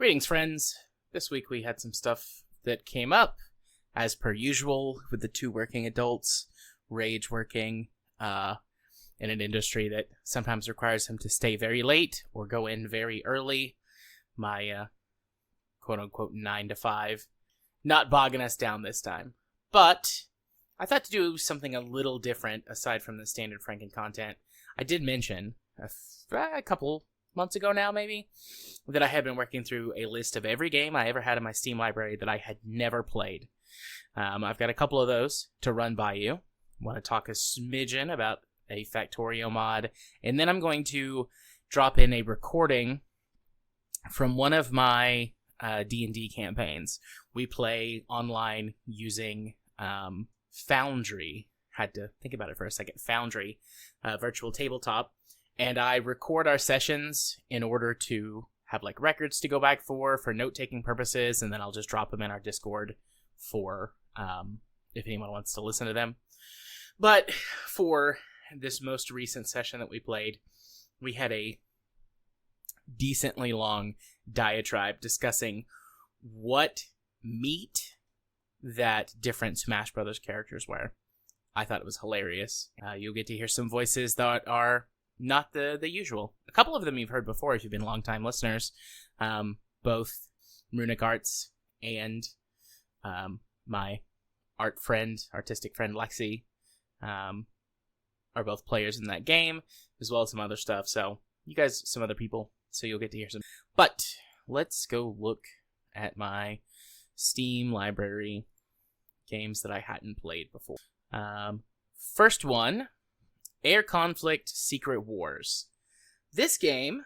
Greetings, friends. This week we had some stuff that came up, as per usual, with the two working adults, Rage working in an industry that sometimes requires him to stay very late or go in very early. My quote-unquote 9 to 5. Not bogging us down this time. But I thought to do something a little different aside from the standard Franken content. I did mention a couple months ago now, maybe, that I had been working through a list of every game I ever had in my Steam library that I had never played. I've got a couple of those to run by you. I want to talk a smidgen about a Factorio mod, and then I'm going to drop in a recording from one of my D&D campaigns. We play online using Foundry. Had to think about it for a second. Foundry, virtual tabletop. And I record our sessions in order to have like records to go back for note-taking purposes, and then I'll just drop them in our Discord for if anyone wants to listen to them. But for this most recent session that we played, we had a decently long diatribe discussing what meat that different Smash Brothers characters wear. I thought it was hilarious. You'll get to hear some voices that are not the usual. A couple of them you've heard before if you've been longtime listeners. Both Runic Arts and my artistic friend Lexi are both players in that game, as well as some other stuff. So you guys, some other people, so you'll get to hear some. But let's go look at my Steam library games that I hadn't played before. First one, Air Conflict Secret Wars. This game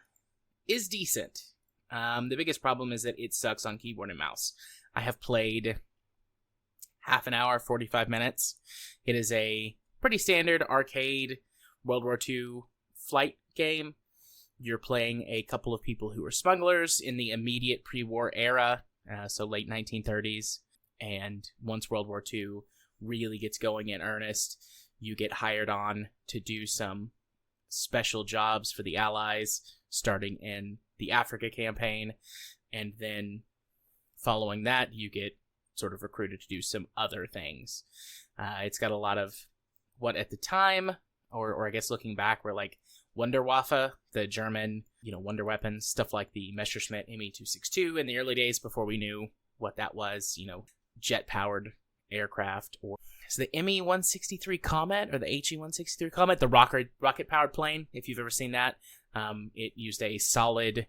is decent. The biggest problem is that it sucks on keyboard and mouse. I have played half an hour, 45 minutes. It is a pretty standard arcade World War II flight game. You're playing a couple of people who are smugglers in the immediate pre-war era, so late 1930s. And once World War II really gets going in earnest, you get hired on to do some special jobs for the Allies, starting in the Africa campaign, and then following that, you get sort of recruited to do some other things. It's got a lot of what at the time, or I guess looking back, were like Wunderwaffe, the German, wonder weapons, stuff like the Messerschmitt Me-262 in the early days before we knew what that was, jet-powered aircraft, or is the Me-163 Comet or the HE-163 Comet, the rocket-powered plane, if you've ever seen that. It used a solid,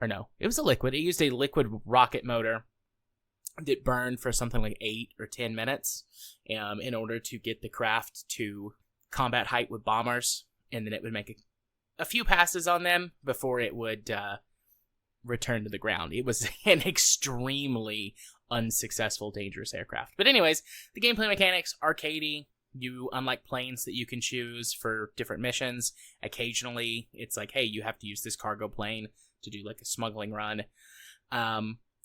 or no, it was a liquid. It used a liquid rocket motor that burned for something like 8 or 10 minutes in order to get the craft to combat height with bombers, and then it would make a few passes on them before it would return to the ground. It was an extremely unsuccessful, dangerous aircraft. But anyways, the gameplay mechanics, arcadey. You unlock planes that you can choose for different missions. Occasionally, it's like, hey, you have to use this cargo plane to do like a smuggling run.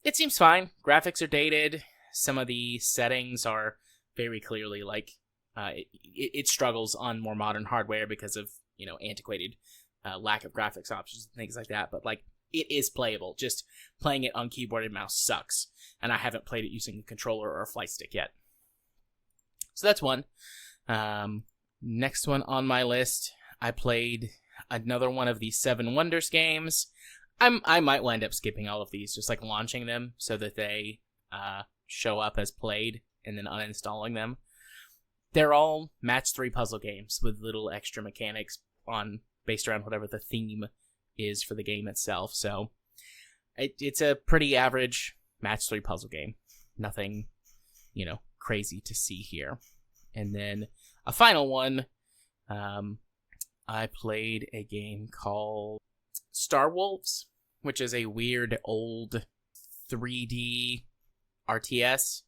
It seems fine. Graphics are dated. Some of the settings are very clearly like it struggles on more modern hardware because of antiquated lack of graphics options and things like that. But like, it is playable. Just playing it on keyboard and mouse sucks. And I haven't played it using a controller or a flight stick yet. So that's one. Next one on my list, I played another one of the Seven Wonders games. I might wind up skipping all of these, just like launching them so that they show up as played and then uninstalling them. They're all match 3 puzzle games with little extra mechanics based around whatever the theme is for the game itself. So it's a pretty average match 3 puzzle game. Nothing, crazy to see here. And then a final one, I played a game called Star Wolves, which is a weird old 3D RTS.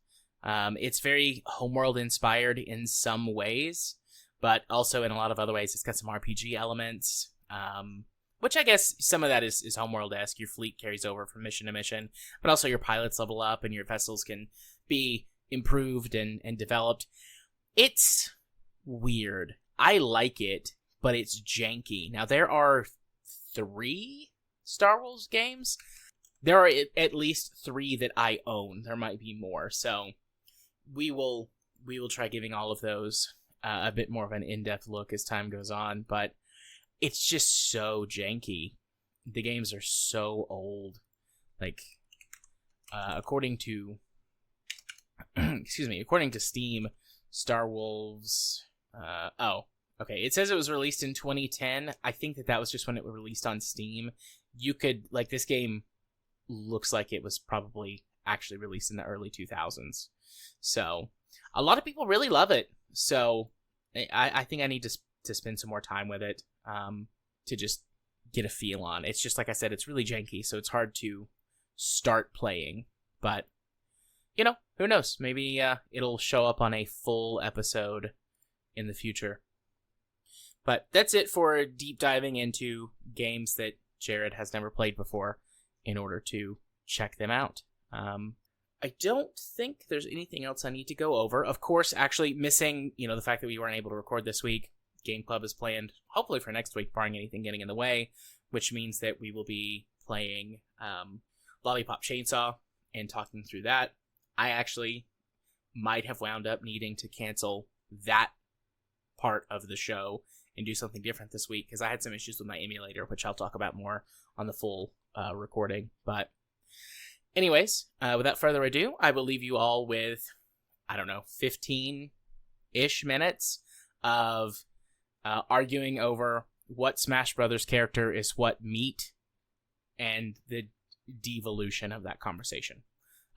It's very Homeworld inspired in some ways, but also in a lot of other ways it's got some RPG elements. Which I guess some of that is Homeworld-esque. Your fleet carries over from mission to mission, but also your pilots level up and your vessels can be improved and developed. It's weird. I like it, but it's janky. Now, there are 3 Star Wars games. there are at least 3 that I own. There might be more, so we will try giving all of those a bit more of an in-depth look as time goes on. But it's just so janky. The games are so old. Like, according to according to Steam, Star Wolves. It says it was released in 2010. I think that was just when it was released on Steam. You could, like, this game looks like it was probably actually released in the early 2000s. So, a lot of people really love it. So, I think I need to spend some more time with it to just get a feel on. It's just, like I said, it's really janky, so it's hard to start playing. But, who knows? Maybe it'll show up on a full episode in the future. But that's it for deep diving into games that Jared has never played before in order to check them out. I don't think there's anything else I need to go over. Of course, actually missing, the fact that we weren't able to record this week. Game Club is planned, hopefully for next week, barring anything getting in the way, which means that we will be playing Lollipop Chainsaw and talking through that. I actually might have wound up needing to cancel that part of the show and do something different this week because I had some issues with my emulator, which I'll talk about more on the full recording. But anyways, without further ado, I will leave you all with, 15-ish minutes of arguing over what Smash Brothers character is what meat and the devolution of that conversation.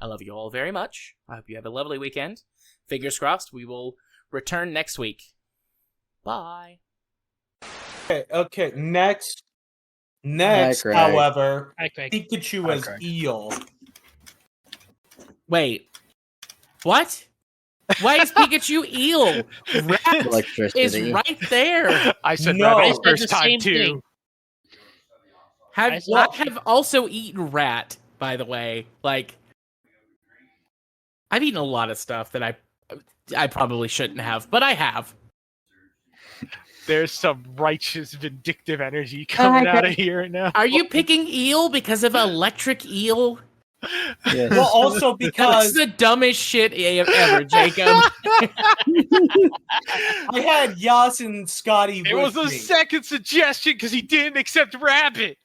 I love you all very much. I hope you have a lovely weekend. Fingers crossed, we will return next week. Bye. Okay. Next, however, Pikachu as eel. Wait. What? Why is Pikachu eel? Rat is right there. I said No. rabbit first time too. I have also eaten rat, by the way. Like, I've eaten a lot of stuff that I probably shouldn't have, but I have. There's some righteous, vindictive energy coming out of here now. Are you picking eel because of electric eel? Yes. Well, also because That's the dumbest shit ever, Jacob. I had Yas and Scotty It with was a me. second suggestion because he didn't accept rabbit.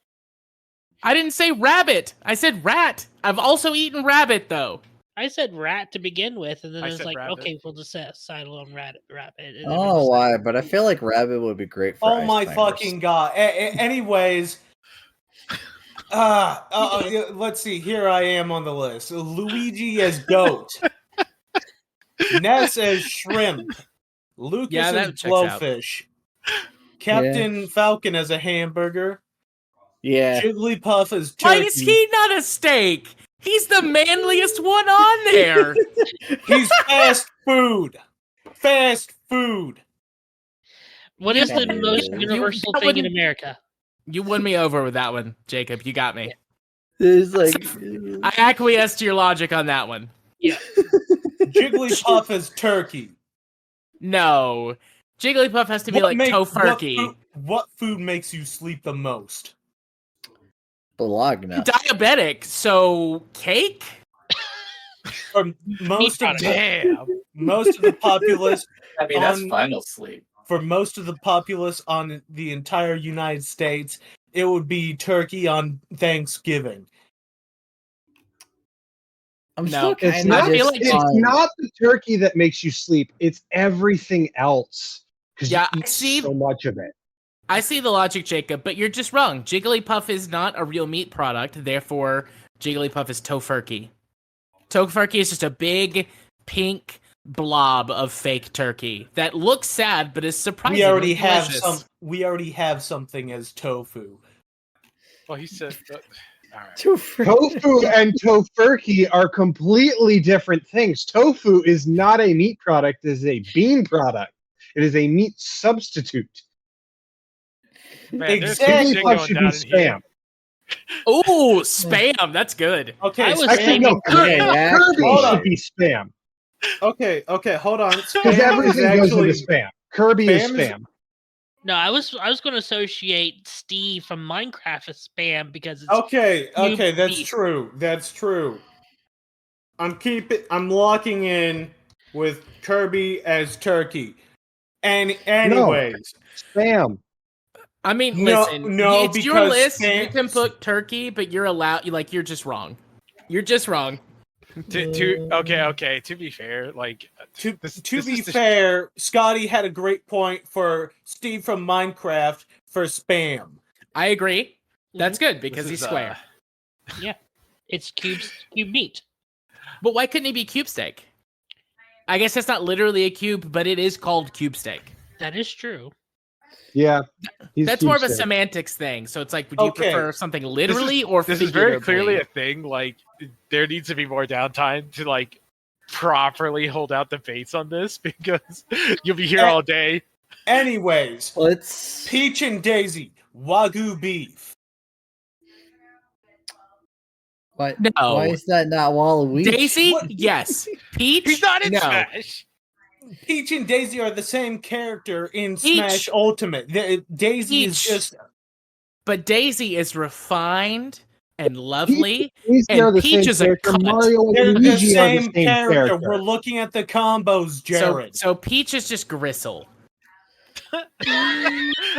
I didn't say rabbit. I said rat. I've also eaten rabbit, though. I said rat to begin with, and then I I was said like, rabbit. okay, we'll just settle on rabbit. I don't know why, but I feel like rabbit would be great for Oh ice my climbers. fucking god. Anyways, let's see. Here I am on the list. Luigi as goat. Ness as shrimp. Lucas Yeah, that as checks out. blowfish. Captain Falcon as a hamburger. Yeah. Jigglypuff as Why turkey. is he not a steak? He's the manliest one on there. He's fast food. Fast food. What is the Yeah. most You- universal that thing in wouldn't- America? You won me over with that one, Jacob. You got me. It's like I acquiesced to your logic on that one. Jigglypuff as turkey. No. Jigglypuff has to be like tofurkey. What food makes you sleep the most? Bologna. Diabetic, so cake? For most of Damn. the populace, I mean, that's On- final sleep. for most of the populace on the entire United States, it would be turkey on Thanksgiving. I'm No, still it's kind not- of I feel like It's not the turkey that makes you sleep. It's everything else. Because Yeah, you I eat see- so much of it. I see the logic, Jacob, but you're just wrong. Jigglypuff is not a real meat product, therefore Jigglypuff is tofurkey. Tofurkey is just a big pink blob of fake turkey that looks sad but is surprisingly We already have delicious. We already have something as tofu. Well, he said. All right. Tofu and tofurkey are completely different things. Tofu is not a meat product, it is a bean product. It is a meat substitute. Man, there's Exactly. some shit Jigglypuff going should down be in here. spam. Ooh, spam. That's good. Okay, I was Actually, saying no, Yeah, Kirby hold on. should be spam. okay, hold on. Because everything goes into spam. Kirby is Spam is- spam. No, I was going to associate Steve from Minecraft with spam because it's Okay, Cube that's beef. true. That's true. I'm locking in with Kirby as Turkey. And anyways, Spam. I mean, No, listen, no, it's your because list. You spam- can put turkey, but you're allowed. You're just wrong. You're just wrong. Okay. To be fair, like to this be is the- fair, Scotty had a great point for Steve from Minecraft for spam. I agree. That's good this because is, he's square. It's cube meat. But why couldn't he be cube steak? I guess it's not literally a cube, but it is called cube steak. That is true. Yeah. He's That's more of a Tuesday. semantics thing. So it's like, would you Okay. prefer something literally or This is very figuratively? clearly a thing. Like there needs to be more downtime to like properly hold out debates on this because you'll be here all day. Anyways, Let's. Peach and Daisy, Wagyu beef. What? No. Why is that not Waluigi? Daisy, What? yes. Peach, He's not in no. Smash. Peach and Daisy are the same character in Peach. Smash Ultimate. Daisy is Peach. just But Daisy is refined and lovely. These And are the Peach same is a character. cunt. Mario and they're the Luigi same, are the same character. We're looking at the combos, Jared. So Peach is just gristle.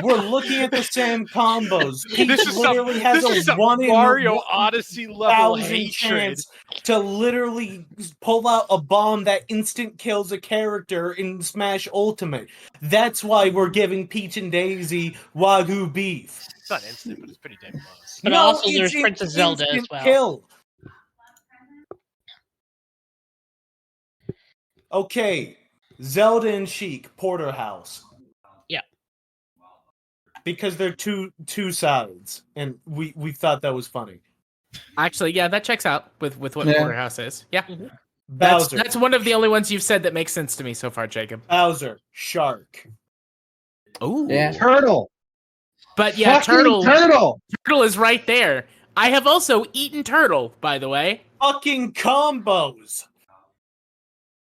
We're looking at the same combos. Peach This is literally has this is a some 1 in Mario 1,000 Odyssey level hatred. chance to literally pull out a bomb that instant kills a character in Smash Ultimate. That's why we're giving Peach and Daisy Wagyu beef. It's not instant, but it's pretty damn close. But No, also it's there's an Princess Zelda as instant well. Kill. Okay, Zelda and Sheik Porterhouse. Yeah. Because they're two sides, and we thought that was funny. Actually, yeah, that checks out with what Yeah. Porterhouse is. Yeah. Bowser, That's one of the only ones you've said that makes sense to me so far, Jacob. Bowser, Shark. Ooh. Yeah. Turtle. But yeah, Fucking turtle turtle. is right there. I have also eaten turtle, by the way. Fucking combos.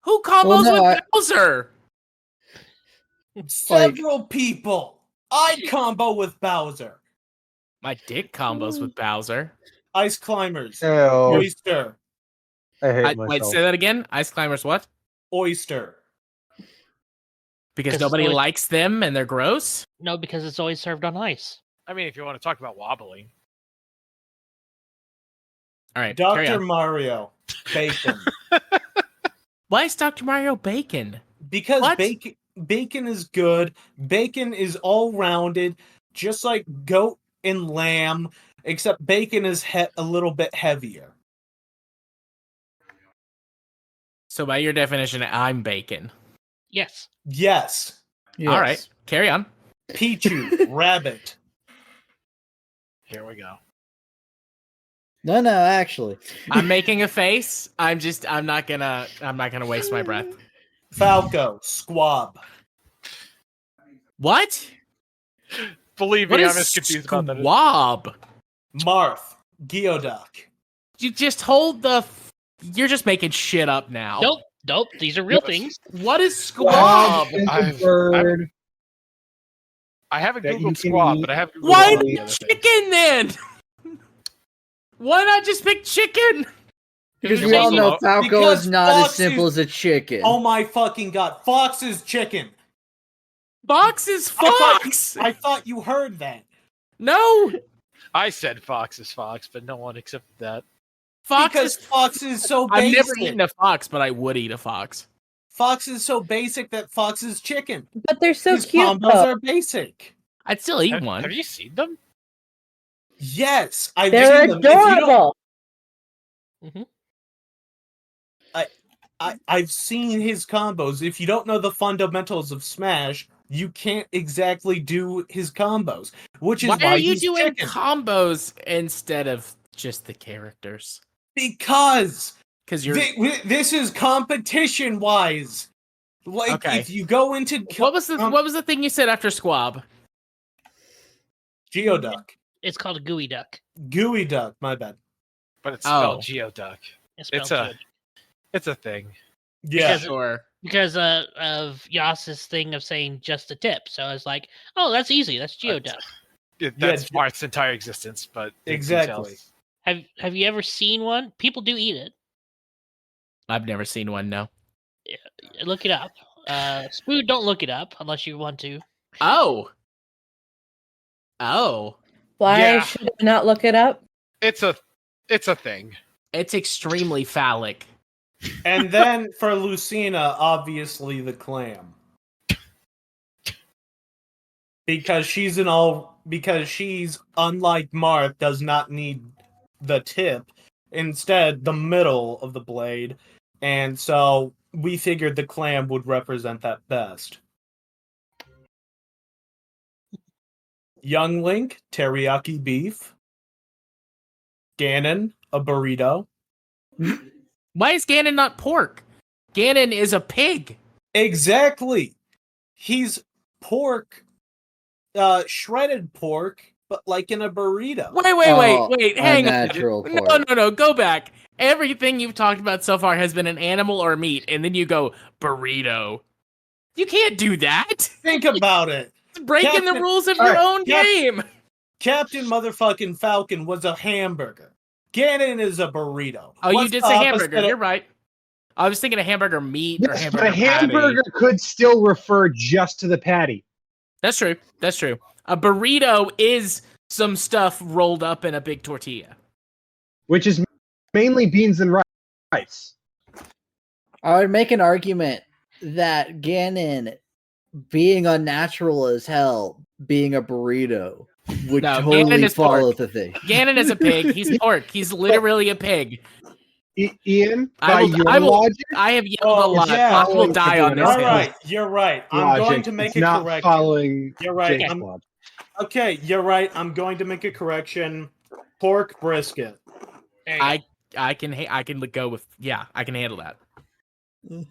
Who combos Well, no, with Bowser? Several people. I combo with Bowser. My dick combos with Bowser. Ice climbers. Ew. Oyster. I hate Wait, myself. say that again. Ice climbers, what? Oyster. Because 'Cause nobody it's always- likes them and they're gross. No, because it's always served on ice. I mean, if you want to talk about wobbling, All right, carry Dr. on. Mario. Bacon. Why is Dr. Mario bacon? Because What? bacon is good. Bacon is all rounded, just like goat and lamb, except bacon is a little bit heavier. So by your definition, I'm bacon. Yes. Yes. Yes. All right, carry on. Pichu, rabbit. here we go. No, actually. I'm making a face. I'm not gonna waste my breath. Falco, squab. What? Believe What me, is I'm as confused about that. squab? Marth, Geoduck. You just hold the. You're just making shit up now. Nope. These are real things. What is Squab squab? is a I've- bird. I haven't That you googled can squab, eat. but I have. Googled Why all the the other things. chicken then? Why not just pick chicken? Because You're we all also- know Falco Because is not as Fox simple is- as a chicken. Oh my fucking god. Fox is chicken. Fox is fox. I thought you heard that. No, I said fox is fox, but no one accepted that. fox Because is. Fox is so I've basic. never eaten a fox, but I would eat a fox. Fox is so basic that Fox is chicken. But they're so His cute. combos Though. are basic. I'd still eat Have, one. have you seen them? Yes, I've They're seen them. If you don't- adorable. I've seen his combos. If you don't know the fundamentals of Smash, you can't exactly do his combos. Which is Why why are you he's doing chicken. combos instead of just the characters? Because Because you're. this is competition wise. Like Okay. if you go into What was the thing you said after squab? Geoduck, It's called a gooey duck. Gooey Duck. My bad. But it's Oh. spelled Geoduck. It's spelled It's a good. it's a thing. Yeah, Because- Sure. because of Yas's thing of saying just a tip. So I was like, oh, that's easy. That's Geoduck. That's Marth's entire existence, but Exactly. details. Have you ever seen one? People do eat it. I've never seen one. No. Look it up. Spood, don't look it up unless you want to. Oh. Why Yeah. should I not look it up? It's a thing. It's extremely phallic. And then for Lucina, obviously the clam. Because she's unlike Marth, does not need the tip. Instead, the middle of the blade. And so we figured the clam would represent that best. Young Link, teriyaki beef. Ganon, a burrito. Why is Ganon not pork? Ganon is a pig. Exactly. He's pork, shredded pork, but like in a burrito. Wait, hang on. unnatural pork. No, go back. Everything you've talked about so far has been an animal or meat, and then you go burrito. You can't do that. Think about it. It's breaking the Captain- rules of All your right, own game. Captain motherfucking Falcon was a hamburger. Ganon is a burrito. Oh, you What's did the say opposite hamburger. of- You're right. I was thinking of hamburger meat or Yes, hamburger but a hamburger could still refer just to the patty. That's true. That's true. A burrito is some stuff rolled up in a big tortilla. Which is mainly beans and rice. I would make an argument that Ganon, being unnatural as hell, being a burrito, would No, Ganon totally is follow pork. the thing. Ganon is a pig. He's pork. He's literally a pig. Ian, I by will- your I will- logic, I have yelled a lot. yeah. I will die on this All hill. right, you're right. I'm going to make it's a not correction. following You're right. Jake's I'm- logic. Okay, you're right. I'm going to make a correction. Pork brisket. There you go. I can go with I can handle that.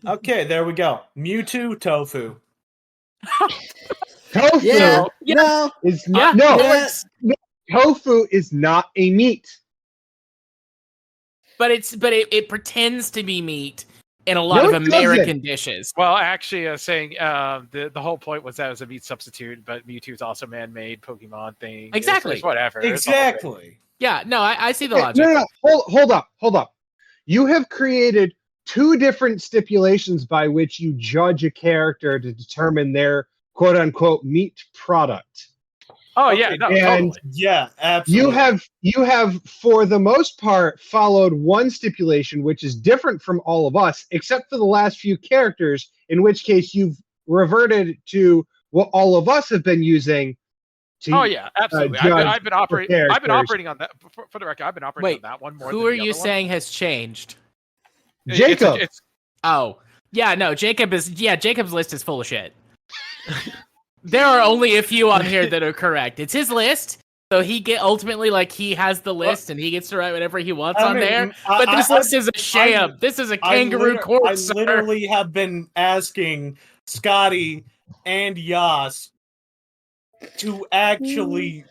Okay, there we go. Mewtwo tofu. Tofu Yeah, Yeah. no, is Yeah, not no. yes. Tofu is not a meat. But it pretends to be meat in a lot No, of it American dishes. Well, actually, saying the whole point was that it was a meat substitute, but Mewtwo's also man-made Pokemon thing. Exactly. It's whatever. It's all good. Exactly. Yeah, no, I see the No, logic. no. Hold up. You have created two different stipulations by which you judge a character to determine their quote-unquote meat product. Oh Okay, yeah, no, and- totally. Yeah, absolutely. You have for the most part followed one stipulation which is different from all of us except for the last few characters, in which case you've reverted to what all of us have been using to Oh yeah, absolutely. judge I've been operating on that. For the record, I've been operating Wait, on that one more. Who than are the you other one. saying has changed? Jacob. It's Oh, yeah, no, Jacob's list is full of shit. There are only a few on here that are correct. It's his list, so ultimately he has the list and he gets to write whatever he wants on there. But this list is a sham. This is a kangaroo court, I sir. literally have been asking Scotty and Yas to actually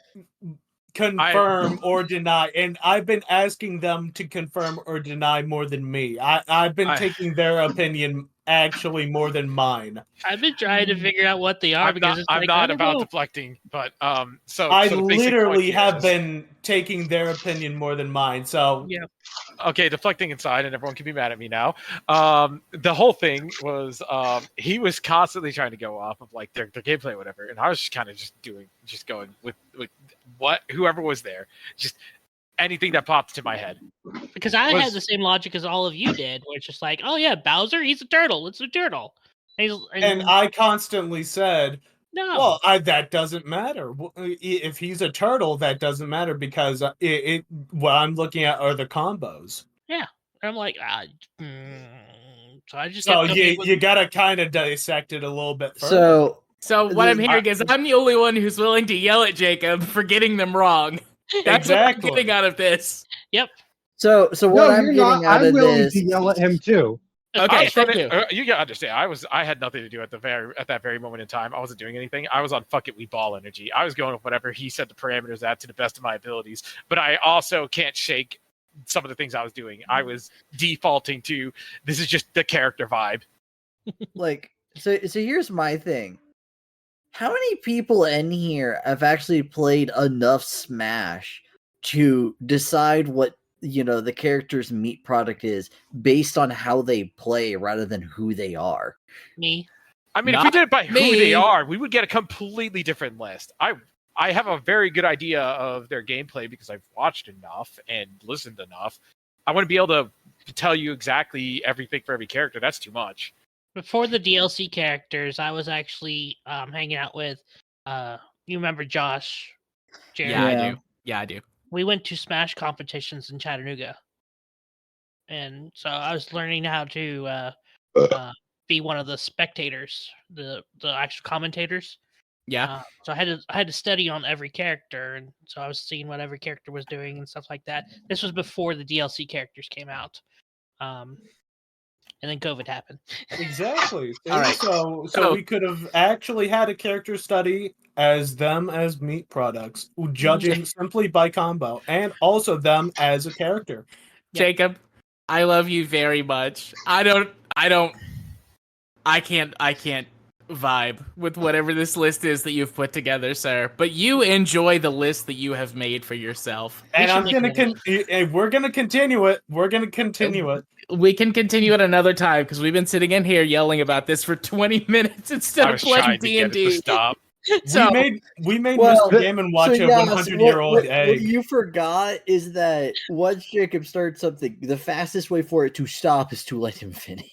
confirm or deny, and I've been asking them to confirm or deny more than me. I've been taking their opinion actually more than mine. I've been trying to figure out what they are because it's I'm like, not I don't about know. deflecting, but so I so the basic literally point have is- been taking their opinion more than mine. So Yeah. Okay, deflecting inside, and everyone can be mad at me now. The whole thing was he was constantly trying to go off of their gameplay, or whatever, and I was just kind of just going with what whoever was there, just anything that popped to my head. Because I was- had the same logic as all of you did, where it's just like, oh yeah, Bowser, he's a turtle. It's a turtle. and I constantly said, no. well, that doesn't matter. If he's a turtle, that doesn't matter because what I'm looking at are the combos. I'm like, so I just So kept going with- you gotta kind of dissect it a little bit further. So what I'm hearing is I'm the only one who's willing to yell at Jacob for getting them wrong. That's what Exactly. I'm getting out of this. So what No, I'm you're getting not. out I'm of willing this, to yell at him too. Okay, thank you. You gotta understand. I had nothing to do at that very moment in time. I wasn't doing anything. I was on fuck it, we ball energy. I was going with whatever he set the parameters at to the best of my abilities. But I also can't shake some of the things I was doing. I was defaulting to this is just the character vibe. Like, so here's my thing. How many people in here have actually played enough Smash to decide what, the character's meat product is based on how they play rather than who they are? Me. I mean, if we Not did it by who they me. are, we would get a completely different list. I have a very good idea of their gameplay because I've watched enough and listened enough. I want to be able to tell you exactly everything for every character. That's too much. Before the DLC characters, I was actually hanging out with, you remember Josh, Jared? Yeah, I Yeah. do. Yeah, I do. We went to Smash competitions in Chattanooga, and so I was learning how to be one of the spectators, the actual commentators. Yeah. So I had to study on every character, and so I was seeing what every character was doing and stuff like that. This was before the DLC characters came out, and then COVID happened. Exactly. See? All right. So So- we could have actually had a character study as them as meat products, judging simply by combo, and also them as a character. Jacob, I love you very much. I can't vibe with whatever this list is that you've put together, sir. But you enjoy the list that you have made for yourself. And should I'm make gonna it we're gonna continue it. We're gonna continue it. We can continue at another time because we've been sitting in here yelling about this for 20 minutes instead I of was playing trying to get it to D&D. stop. So we made Well, Mr. Game and Watch a Yas, 100-year-old what egg. you forgot is that once Jacob starts something, the fastest way for it to stop is to let him finish.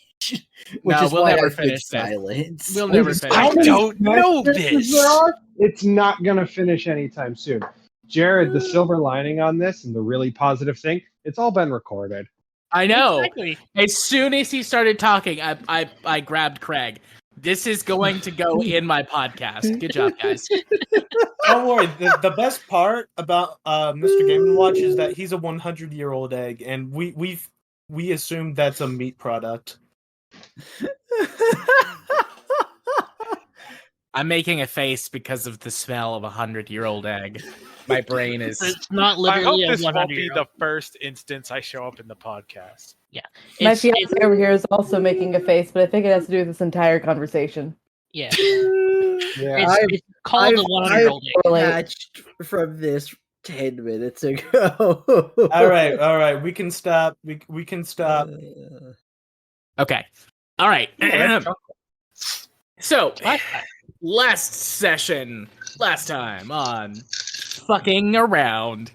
Which No, is we'll why never I've been finish this. silent. We'll never finish. I many don't know Smash this. there are, It's not going to finish anytime soon. Jared, the silver lining on this and the really positive thing, it's all been recorded. I know. Exactly. As soon as he started talking, I grabbed Craig. This is going to go in my podcast. Good job, guys. Don't worry. The best part about Mr. Game and Watch is that he's a 100-year-old egg, and we assume that's a meat product. I'm making a face because of the smell of a 100-year-old egg. My brain is. It's not I hope literally a this won't 100 be year the first instance I show up in the podcast. My It's, fiance over here is also making a face, but I think it has to do with this entire conversation. yeah. Yeah. It's called the 100-year-old egg. Relate. Patched from this 10 minutes ago. All right. We can stop. We can stop. Okay. All right. So, Last time. last time on Fucking Around,